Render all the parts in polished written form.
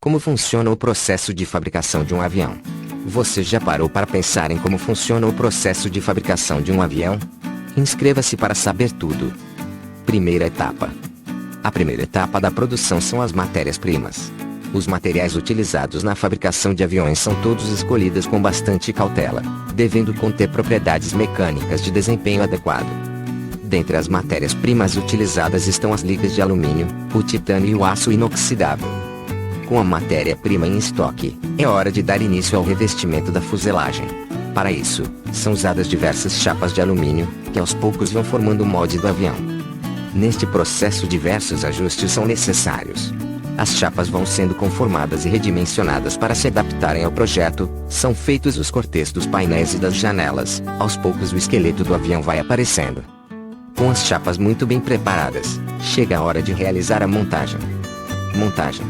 Como funciona o processo de fabricação de um avião? Você já parou para pensar em como funciona o processo de fabricação de um avião? Inscreva-se para saber tudo. Primeira etapa. A primeira etapa da produção são as matérias-primas. Os materiais utilizados na fabricação de aviões são todos escolhidos com bastante cautela, devendo conter propriedades mecânicas de desempenho adequado. Dentre as matérias-primas utilizadas estão as ligas de alumínio, o titânio e o aço inoxidável. Com a matéria-prima em estoque, é hora de dar início ao revestimento da fuselagem. Para isso, são usadas diversas chapas de alumínio, que aos poucos vão formando o molde do avião. Neste processo diversos ajustes são necessários. As chapas vão sendo conformadas e redimensionadas para se adaptarem ao projeto, são feitos os cortes dos painéis e das janelas, aos poucos o esqueleto do avião vai aparecendo. Com as chapas muito bem preparadas, chega a hora de realizar a montagem. Montagem.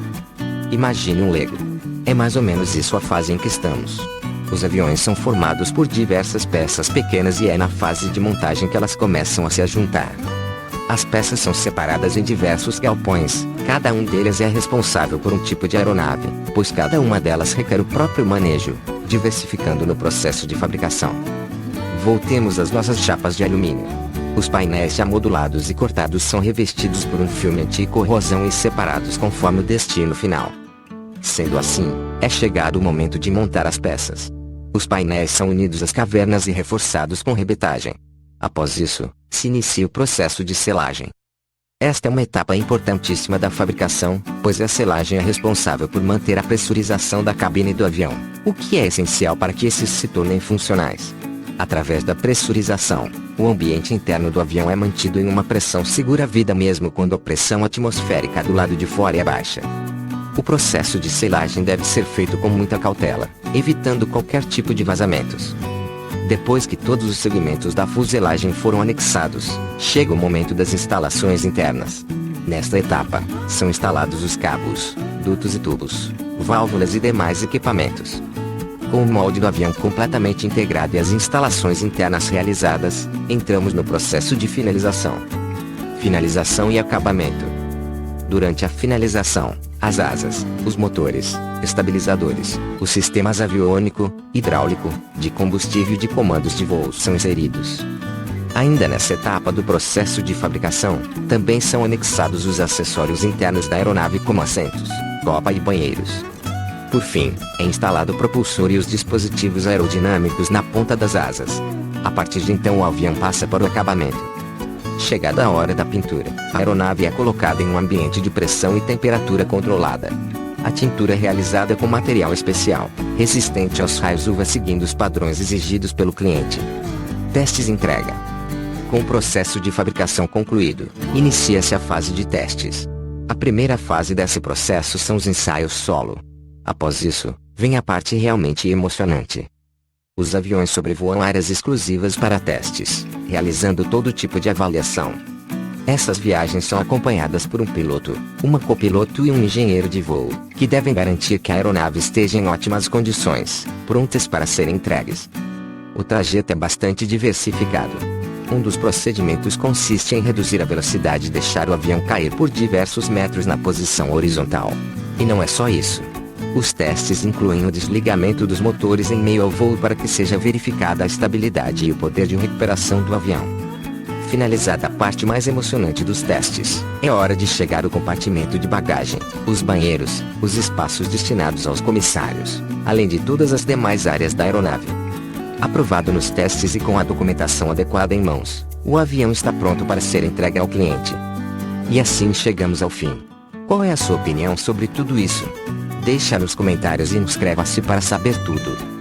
Imagine um Lego. É mais ou menos isso a fase em que estamos. Os aviões são formados por diversas peças pequenas e é na fase de montagem que elas começam a se juntar. As peças são separadas em diversos galpões, cada um deles é responsável por um tipo de aeronave, pois cada uma delas requer o próprio manejo, diversificando no processo de fabricação. Voltemos às nossas chapas de alumínio. Os painéis já modulados e cortados são revestidos por um filme anti-corrosão e separados conforme o destino final. Sendo assim, é chegado o momento de montar as peças. Os painéis são unidos às cavernas e reforçados com rebetagem. Após isso, se inicia o processo de selagem. Esta é uma etapa importantíssima da fabricação, pois a selagem é responsável por manter a pressurização da cabine do avião, o que é essencial para que esses se tornem funcionais. Através da pressurização, o ambiente interno do avião é mantido em uma pressão segura-vida mesmo quando a pressão atmosférica do lado de fora é baixa. O processo de selagem deve ser feito com muita cautela, evitando qualquer tipo de vazamentos. Depois que todos os segmentos da fuselagem foram anexados, chega o momento das instalações internas. Nesta etapa, são instalados os cabos, dutos e tubos, válvulas e demais equipamentos. Com o molde do avião completamente integrado e as instalações internas realizadas, entramos no processo de finalização. Finalização e acabamento. Durante a finalização, as asas, os motores, estabilizadores, os sistemas aviônico, hidráulico, de combustível e de comandos de voo são inseridos. Ainda nessa etapa do processo de fabricação, também são anexados os acessórios internos da aeronave como assentos, copa e banheiros. Por fim, é instalado o propulsor e os dispositivos aerodinâmicos na ponta das asas. A partir de então o avião passa para o acabamento. Chegada a hora da pintura, a aeronave é colocada em um ambiente de pressão e temperatura controlada. A tintura é realizada com material especial, resistente aos raios UV seguindo os padrões exigidos pelo cliente. Testes e entrega. Com o processo de fabricação concluído, inicia-se a fase de testes. A primeira fase desse processo são os ensaios solo. Após isso, vem a parte realmente emocionante. Os aviões sobrevoam áreas exclusivas para testes, realizando todo tipo de avaliação. Essas viagens são acompanhadas por um piloto, uma copiloto e um engenheiro de voo, que devem garantir que a aeronave esteja em ótimas condições, prontas para serem entregues. O trajeto é bastante diversificado. Um dos procedimentos consiste em reduzir a velocidade e deixar o avião cair por diversos metros na posição horizontal. E não é só isso. Os testes incluem o desligamento dos motores em meio ao voo para que seja verificada a estabilidade e o poder de recuperação do avião. Finalizada a parte mais emocionante dos testes, é hora de chegar ao compartimento de bagagem, os banheiros, os espaços destinados aos comissários, além de todas as demais áreas da aeronave. Aprovado nos testes e com a documentação adequada em mãos, o avião está pronto para ser entregue ao cliente. E assim chegamos ao fim. Qual é a sua opinião sobre tudo isso? Deixa nos comentários e inscreva-se para saber tudo.